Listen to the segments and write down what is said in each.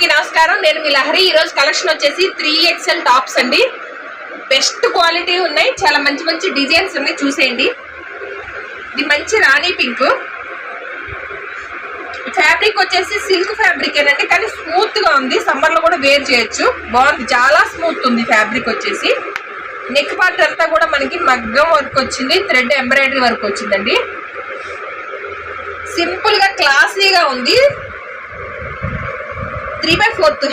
అందరికీ నమస్కారం. నేను మీ లహరి. ఈ రోజు కలెక్షన్ వచ్చేసి 3XL టాప్స్ అండి. బెస్ట్ క్వాలిటీ ఉన్నాయి, చాలా మంచి మంచి డిజైన్స్ ఉన్నాయి, చూసేయండి. ఇది మంచి రాణి పింక్. ఫ్యాబ్రిక్ వచ్చేసి సిల్క్ ఫ్యాబ్రిక్ ఏనండి, కానీ స్మూత్ గా ఉంది. సమ్మర్ లో కూడా వేర్ చేయొచ్చు, బాగుంది, చాలా స్మూత్ ఉంది. ఫ్యాబ్రిక్ వచ్చేసి నెక్ పార్ట్ అంతా కూడా మనకి మగ్గం వర్క్ వచ్చింది, థ్రెడ్ ఎంబ్రాయిడరీ వర్క్ వచ్చిందండి. సింపుల్ గా క్లాసీగా ఉంది. 3/4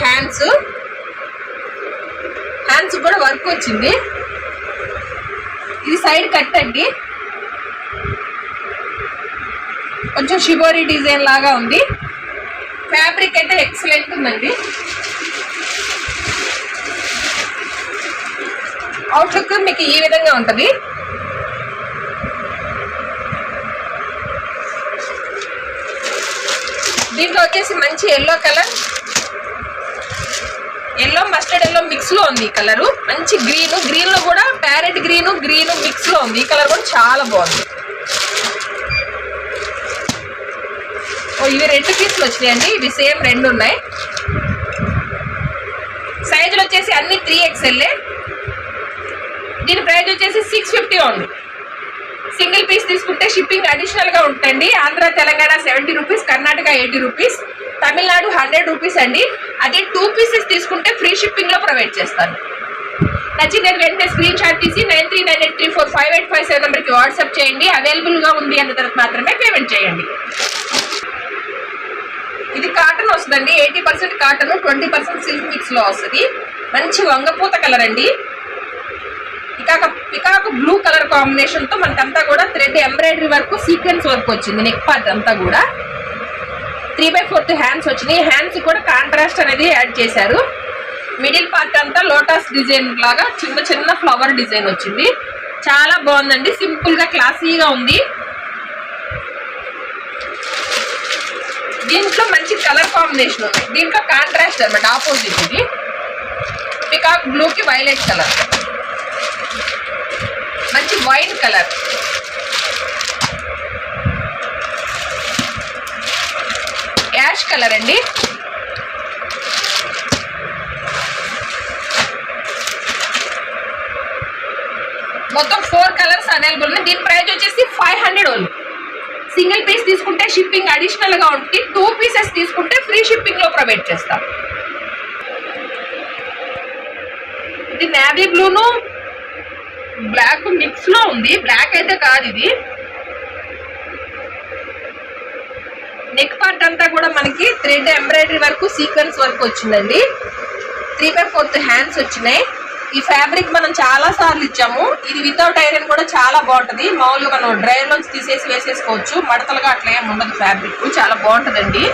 హ్యాండ్స్ కూడా వర్క్ వచ్చింది. ఇది సైడ్ కట్ అండి, కొంచెం షిబోరీ డిజైన్ లాగా ఉంది. ఫ్యాబ్రిక్ అయితే ఎక్సలెంట్ ఉందండి. అవుట్లుక్ మీకు ఈ విధంగా ఉంటుంది. దీంట్లో వచ్చేసి మంచి yellow colour, yellow mustard yellow mix లో ఉంది. ఈ కలర్ మంచి గ్రీన్ లో కూడా ప్యారెట్ గ్రీన్ మిక్స్ లో ఉంది. ఈ కలర్ కూడా చాలా బాగుంది. ఇవి 2 పీసులు వచ్చినాయండి. ఇవి సేమ్ 2 ఉన్నాయి. సైజులు వచ్చేసి అన్ని 3XL. దీని ప్రైస్ వచ్చేసి 650 ఉంది. సింగిల్ పీస్ తీసుకుంటే షిప్పింగ్ అడిషనల్ గా ఉంటుంది. Andhra Telangana 70 rupees, Karnataka 80 rupees, Tamil Nadu 100 rupees అండి. అదే 2 పీసెస్ తీసుకుంటే ఫ్రీ షిప్పింగ్ లో ప్రొవైడ్ చేస్తాను. నచ్చిన వెంటనే స్క్రీన్ షాట్ తీసి 9398345857 నెంబర్కి వాట్సాప్ చేయండి. అవైలబుల్ గా ఉంది అన్న తర్వాత మాత్రమే పేమెంట్ చేయండి. ఇది కాటన్ వస్తుందండి, 80% కాటన్, 20% సిల్క్ మిక్స్ లో వస్తుంది. మంచి వంగపూత కలర్ అండి. పికాక్ బ్లూ కలర్ కాంబినేషన్ తో మనకంతా కూడా thread embroidery work, sequence work వచ్చింది. నెక్ పార్ట్ అంతా కూడా 3/4 హ్యాండ్స్ వచ్చినాయి. హ్యాండ్స్ కూడా కాంట్రాస్ట్ అనేది యాడ్ చేశారు. మిడిల్ పార్ట్ అంతా లోటస్ డిజైన్ లాగా చిన్న ఫ్లవర్ డిజైన్ వచ్చింది. చాలా బాగుందండి, సింపుల్ గా క్లాసీగా ఉంది. దీంట్లో మంచి కలర్ కాంబినేషన్ ఉంది. దీంట్లో కాంట్రాస్ట్ అనమాట, ఆపోజిట్. ఇది పికాక్ బ్లూ కి వైలెట్ కలర్, మంచి వైట్ కలర్, యాష్ కలర్ అండి. మొత్తం 4 కలర్స్ అవైలబుల్ ఉన్నాయి. దీని ప్రైస్ వచ్చేసి 500 ఓన్లీ. సింగిల్ పీస్ తీసుకుంటే షిప్పింగ్ అడిషనల్ గా ఉంటుంది. 2 పీసెస్ తీసుకుంటే ఫ్రీ షిప్పింగ్ లో ప్రొవైడ్ చేస్తాం. ఇది నేవీ బ్లూను బ్లాక్ మిక్స్ లో ఉంది. బ్లాక్ అయితే కాదు ఇది. నెక్ పార్ట్ అంతా కూడా మనకి thread embroidery work, sequence work వచ్చిందండి. 3/4 హ్యాండ్స్ వచ్చినాయి. ఈ ఫ్యాబ్రిక్ మనం చాలా సార్లు ఇచ్చాము. ఇది వితౌట్ ఐరన్ కూడా చాలా బాగుంటుంది. మామూలుగా మనం డ్రైయర్ లోంచి తీసేసి వేసేసుకోవచ్చు. మడతలుగా అట్లా ఏమి ఉండదు. ఫ్యాబ్రిక్ చాలా బాగుంటుందండి.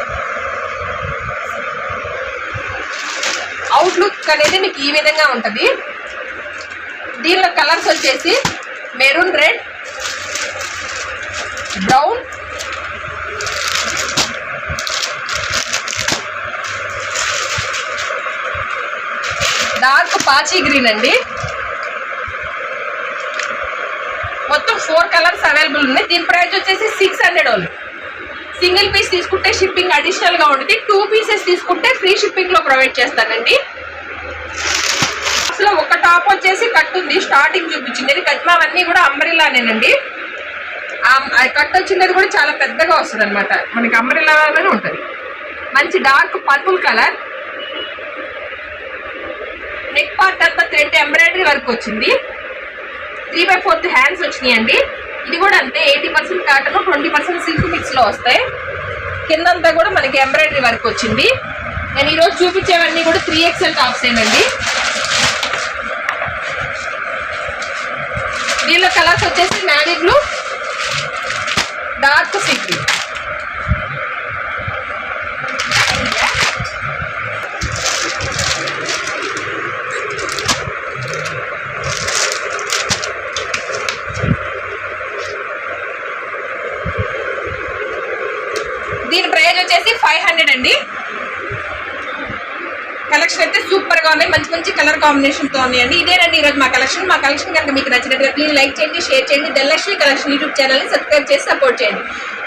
అవుట్లుక్ అనేది మీకు ఈ విధంగా ఉంటుంది. దీనిలో కలర్స్ వచ్చేసి మెరూన్ రెడ్, బ్రౌన్, డార్క్ పాచీ గ్రీన్ అండి. మొత్తం 4 కలర్స్ అవైలబుల్ ఉన్నాయి. దీని ప్రైస్ వచ్చేసి 600 ఓన్లీ. సింగిల్ పీస్ తీసుకుంటే షిప్పింగ్ అడిషనల్ గా ఉంటుంది. 2 పీసెస్ తీసుకుంటే ఫ్రీ షిప్పింగ్ లో ప్రొవైడ్ చేస్తానండి. అసలు ఒక టాప్ వచ్చేసి కట్ ఉంది, స్టార్టింగ్ చూపించింది. ఇది కట్మావన్నీ కూడా అంబ్రెల్లానేనండి. కట్ వచ్చింది కూడా చాలా పెద్దగా వస్తుంది అనమాట. మనకి అంబ్రెల్లాగానే ఉంటుంది. మంచి dark purple colour. Neck part అంతా థ్రెడ్ ఎంబ్రాయిడరీ వర్క్ వచ్చింది. 3/4 హ్యాండ్స్ వచ్చినాయండి. ఇది కూడా అంతే, 80% కాటన్, 20% సిల్క్ మిక్స్ లో వస్తాయి. కిందంతా కూడా మనకి ఎంబ్రాయిడరీ వర్క్ వచ్చింది. నేను ఈరోజు చూపించేవన్నీ కూడా 3XL టాప్స్ ఏనండి. దీనిలో కలర్స్ వచ్చేసి navy blue, dark sea green. దీని ప్రైస్ వచ్చేసి 500 అండి. కలెక్షన్ అయితే సూపర్ గా ఉన్నాయి. మంచి మంచి కలర్ కాంబినేషన్ తో ఉన్నాయండి. ఇదేనండి ఈరోజు మా కలెక్షన్. మా కలెక్షన్ కనుక మీకు నచ్చినట్లుగా ప్లీజ్ లైక్ చేయండి, షేర్ చేయండి. ధనలక్ష్మి కలెక్షన్ యూట్యూబ్ ఛానల్ ని సబ్స్క్రైబ్ చేసి సపోర్ట్ చేయండి.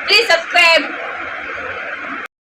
Please subscribe.